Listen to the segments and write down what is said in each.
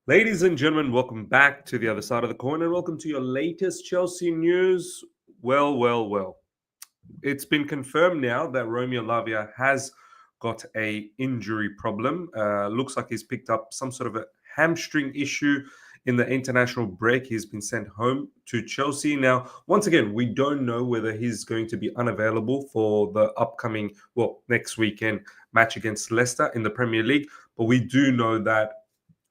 Ladies and gentlemen, welcome back to the other side of the coin and welcome to your latest Chelsea news. Well. It's been confirmed now that Romeo Lavia has got a injury problem. Looks like he's picked up some sort of a hamstring issue in the international break. He's been sent home to Chelsea. Now, once again, we don't know whether he's going to be unavailable for the upcoming, next weekend match against Leicester in the Premier League. But we do know that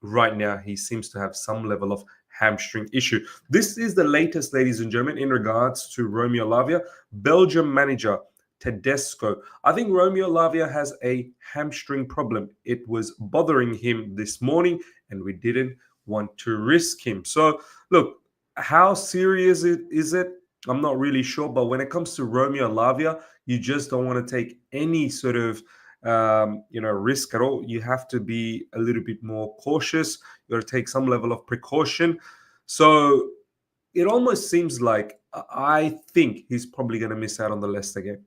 right now he seems to have some level of hamstring issue. This is the latest, ladies and gentlemen, in regards to Romeo Lavia. Belgium manager Tedesco. I think Romeo Lavia has a hamstring problem. It was bothering him this morning and we didn't want to risk him. So look, how serious is it? I'm not really sure, but when it comes to Romeo Lavia, you just don't want to take any sort of risk at all. You have to be a little bit more cautious. You got to take some level of precaution. So it almost seems like I think he's probably going to miss out on the Leicester game.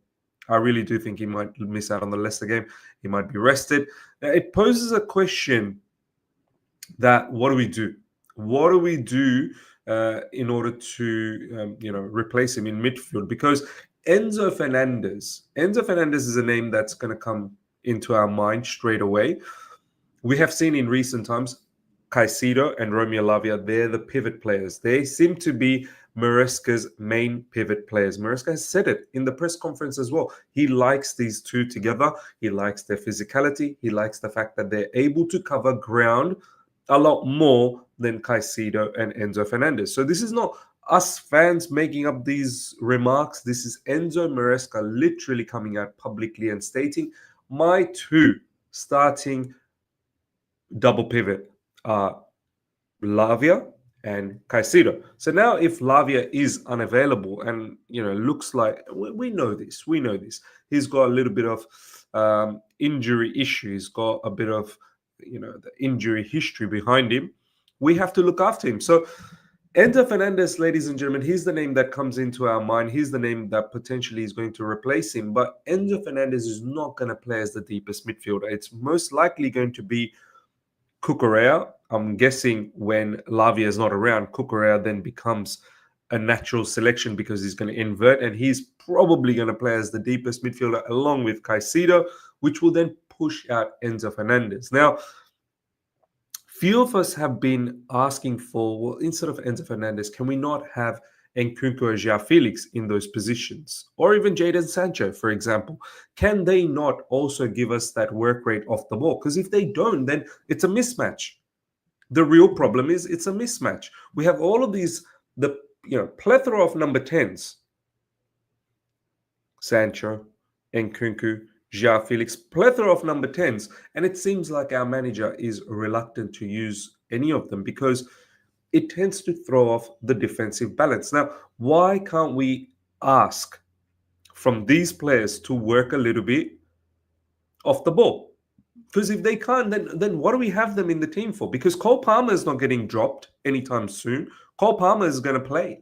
I really do think he might miss out on the Leicester game. He might be rested. Now, it poses a question that what do we do? What do we do in order to replace him in midfield? Because Enzo Fernandez is a name that's going to come into our mind straight away. We have seen in recent times Caicedo and Romeo Lavia, they're the pivot players. They seem to be Maresca's main pivot players. Maresca has said it in the press conference as well. He likes these two together. He likes their physicality. He likes the fact that they're able to cover ground a lot more than Caicedo and Enzo Fernandez. So this is not us fans making up these remarks. This is Enzo Maresca literally coming out publicly and stating, my two starting double pivot are Lavia and Caicedo. So now if Lavia is unavailable and, looks like, we know this. He's got a little bit of injury issue. He's got a bit of, the injury history behind him. We have to look after him. So Enzo Fernandez, ladies and gentlemen, he's the name that comes into our mind. He's the name that potentially is going to replace him. But Enzo Fernandez is not going to play as the deepest midfielder. It's most likely going to be Chukwuemeka. I'm guessing when Lavia is not around, Chukwuemeka then becomes a natural selection because he's going to invert and he's probably going to play as the deepest midfielder along with Caicedo, which will then push out Enzo Fernandez. Now, few of us have been asking for, well, instead of Enzo Fernandez, can we not have Nkunku or João Felix in those positions? Or even Jadon Sancho, for example. Can they not also give us that work rate off the ball? Because if they don't, then it's a mismatch. The real problem is it's a mismatch. We have all of these, plethora of number 10s. Sancho, Nkunku, João Felix, plethora of number 10s. And it seems like our manager is reluctant to use any of them because it tends to throw off the defensive balance. Now, why can't we ask from these players to work a little bit off the ball? Because if they can't, then what do we have them in the team for? Because Cole Palmer is not getting dropped anytime soon. Cole Palmer is going to play.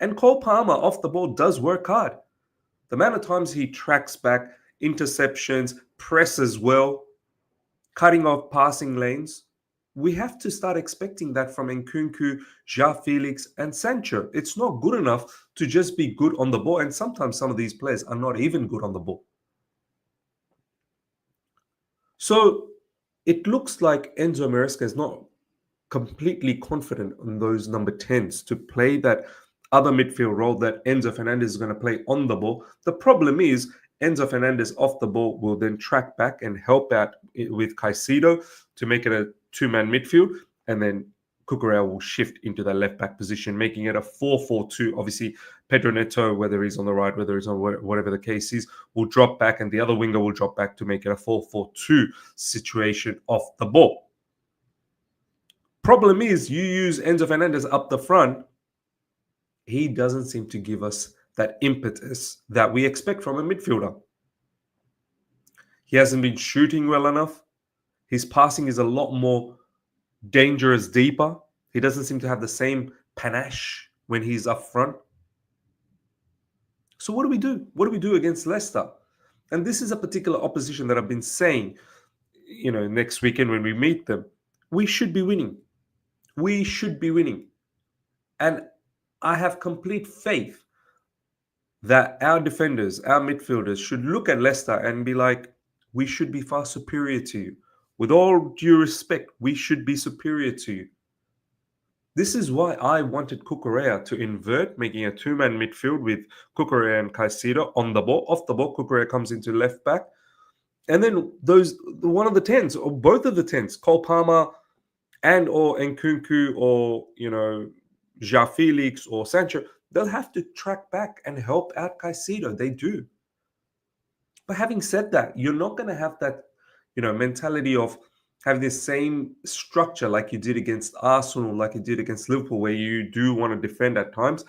And Cole Palmer off the ball does work hard. The amount of times he tracks back, interceptions, presses well, cutting off passing lanes, we have to start expecting that from Nkunku, João Felix, and Sancho. It's not good enough to just be good on the ball, and sometimes some of these players are not even good on the ball. So it looks like Enzo Maresca is not completely confident on those number 10s to play that other midfield role that Enzo Fernandez is going to play on the ball. The problem is Enzo Fernandez off the ball will then track back and help out with Caicedo to make it a two-man midfield, and then Chukwuemeka will shift into the left-back position, making it a 4-4-2. Obviously, Pedro Neto, whether he's on the right, whether he's on whatever the case is, will drop back, and the other winger will drop back to make it a 4-4-2 situation off the ball. Problem is, you use Enzo Fernandez up the front, he doesn't seem to give us that impetus that we expect from a midfielder. He hasn't been shooting well enough. His passing is a lot more dangerous deeper. He doesn't seem to have the same panache when he's up front. So what do we do? What do we do against Leicester? And this is a particular opposition that I've been saying, next weekend when we meet them, we should be winning. We should be winning. And I have complete faith that our defenders, our midfielders should look at Leicester and be like, we should be far superior to you. With all due respect, we should be superior to you. This is why I wanted Cucurella to invert, making a two-man midfield with Cucurella and Caicedo on the ball. Off the ball, Cucurella comes into left back. And then one of the 10s, or both of the 10s, Cole Palmer and or Nkunku or, Ja Felix or Sancho, they'll have to track back and help out Caicedo. They do. But having said that, you're not going to have that, mentality of having the same structure like you did against Arsenal, like you did against Liverpool, where you do want to defend at times.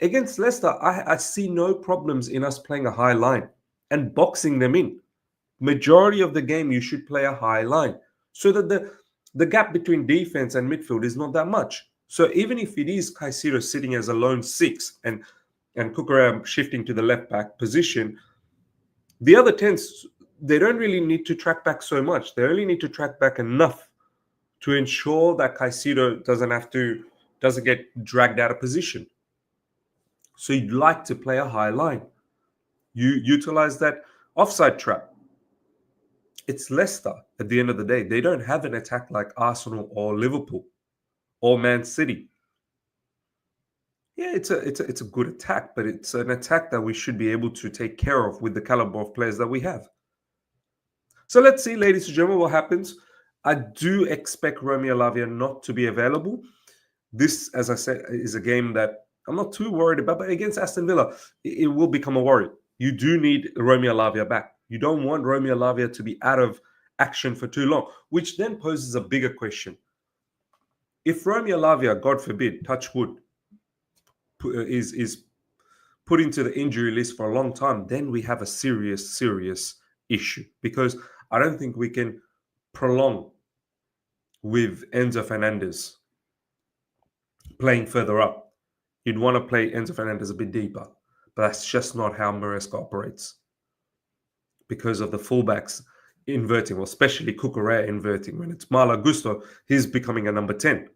Against Leicester, I see no problems in us playing a high line and boxing them in. Majority of the game, you should play a high line so that the gap between defense and midfield is not that much. So even if it is Caicedo sitting as a lone 6 and Cucurella shifting to the left back position, the other 10s, they don't really need to track back so much. They only need to track back enough to ensure that Caicedo doesn't get dragged out of position. So you'd like to play a high line. You utilize that offside trap. It's Leicester at the end of the day. They don't have an attack like Arsenal or Liverpool or Man City. Yeah, it's a good attack, but it's an attack that we should be able to take care of with the caliber of players that we have. So let's see, ladies and gentlemen, what happens. I do expect Romeo Lavia not to be available. This, as I said, is a game that I'm not too worried about, but against Aston Villa, it will become a worry. You do need Romeo Lavia back. You don't want Romeo Lavia to be out of action for too long, which then poses a bigger question. If Romeo Lavia, God forbid, touch wood, is put into the injury list for a long time, then we have a serious issue, because I don't think we can prolong with Enzo Fernandez playing further up. You'd want to play Enzo Fernandez a bit deeper, but that's just not how Maresca operates, because of the fullbacks inverting, or especially Cucurella inverting. When it's Malo Gusto, he's becoming a number 10.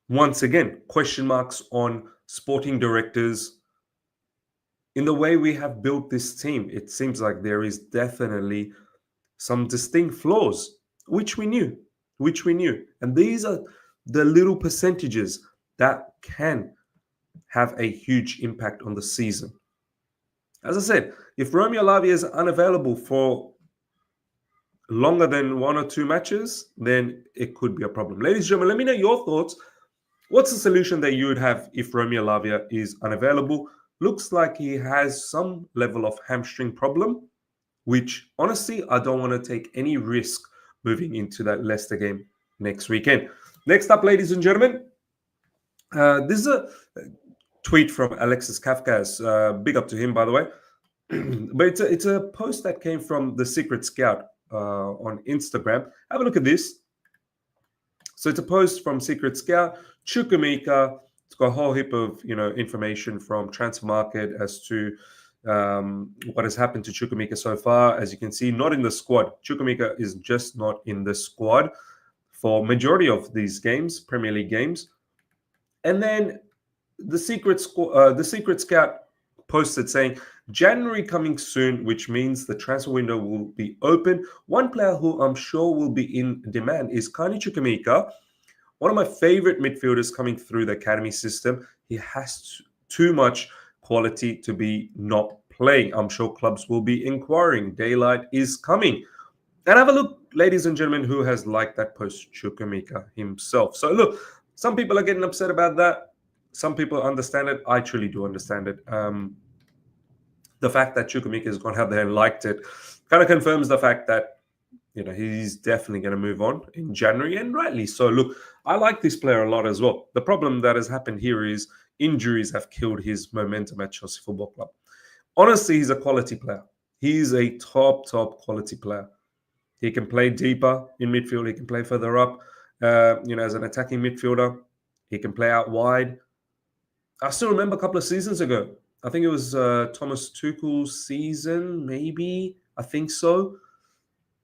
Once again, question marks on sporting directors. In the way we have built this team, it seems like there is definitely some distinct flaws, which we knew. And these are the little percentages that can have a huge impact on the season. As I said, if Romeo Lavia is unavailable for longer than 1 or 2 matches, then it could be a problem. Ladies and gentlemen, let me know your thoughts. What's the solution that you would have if Romeo Lavia is unavailable? Looks like he has some level of hamstring problem, which honestly, I don't want to take any risk moving into that Leicester game next weekend. Next up, ladies and gentlemen, this is a tweet from Alexis Kafkas. Big up to him, by the way. But it's a post that came from the Secret Scout on Instagram. Have a look at this. So it's a post from Secret Scout. Chukwuemeka. It's got a whole heap of information from Transfer Market as to what has happened to Chukwuemeka so far. As you can see, not in the squad. Chukwuemeka is just not in the squad for majority of these games, Premier League games. And then the Secret Scout posted saying January coming soon, which means the transfer window will be open. One player who I'm sure will be in demand is Carney Chukwuemeka, one of my favorite midfielders coming through the academy system. He has too much quality to be not playing. I'm sure clubs will be inquiring. Daylight is coming. And have a look, ladies and gentlemen, who has liked that post, Chukwuemeka himself. So look, some people are getting upset about that. Some people understand it. I truly do understand it. The fact that Chukwuemeka has gone out there and liked it kind of confirms the fact that he's definitely going to move on in January, and rightly so. Look, I like this player a lot as well. The problem that has happened here is injuries have killed his momentum at Chelsea Football Club. Honestly, he's a quality player. He's a top quality player. He can play deeper in midfield. He can play further up, as an attacking midfielder. He can play out wide. I still remember a couple of seasons ago, I think it was Thomas Tuchel's season, maybe. I think so.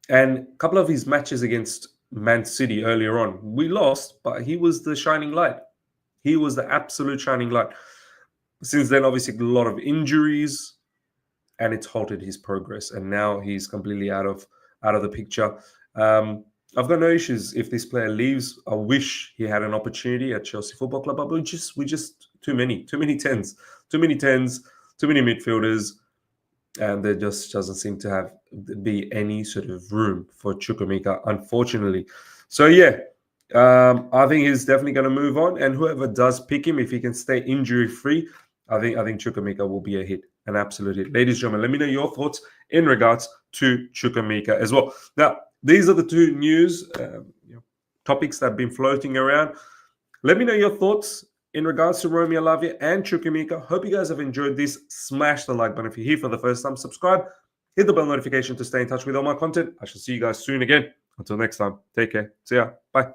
And a couple of his matches against Man City earlier on, we lost, but he was the shining light. He was the absolute shining light. Since then, obviously, a lot of injuries, and it's halted his progress. And now he's completely out of the picture. I've got no issues if this player leaves. I wish he had an opportunity at Chelsea Football Club, but we just too many tens, too many midfielders, and there just doesn't seem to be any sort of room for Chukwuemeka, unfortunately. So yeah, I think he's definitely going to move on, and whoever does pick him, if he can stay injury free, I think Chukwuemeka will be a hit, an absolute hit. Ladies and gentlemen, let me know your thoughts in regards to Chukwuemeka as well. Now, these are the two news topics that have been floating around. Let me know your thoughts in regards to Romeo Lavia and Chukwuemeka. Hope you guys have enjoyed this. Smash the like button if you're here for the first time. Subscribe. Hit the bell notification to stay in touch with all my content. I shall see you guys soon again. Until next time, take care. See ya. Bye.